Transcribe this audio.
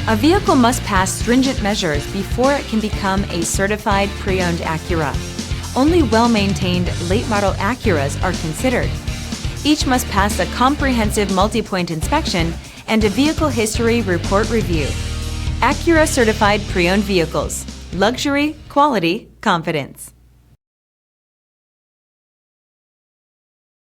A vehicle must pass stringent measures before it can become a certified pre-owned Acura. Only well-maintained late-model Acuras are considered. Each must pass a comprehensive multi-point inspection and a vehicle history report review. Acura Certified Pre-Owned Vehicles. Luxury, quality, confidence.